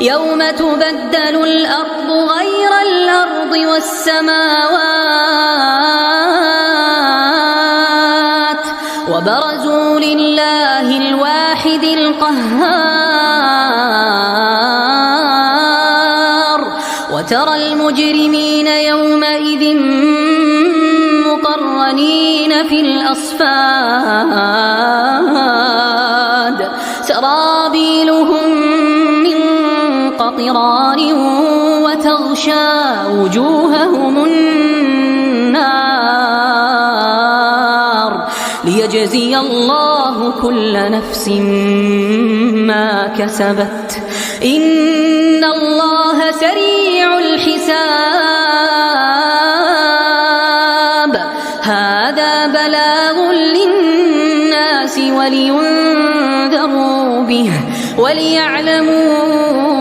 يوم تبدل الأرض غير الأرض والسماوات وبرزوا لله الواحد القهار وترى المجرمين يومئذ مقرنين في الأصفاد سرابيلهم من قطران وتغشى وجوههم النار ليجزي الله كل نفس ما كسبت إن الله سريع الحساب هذا بلاغ للناس ولينذروا به وليعلموا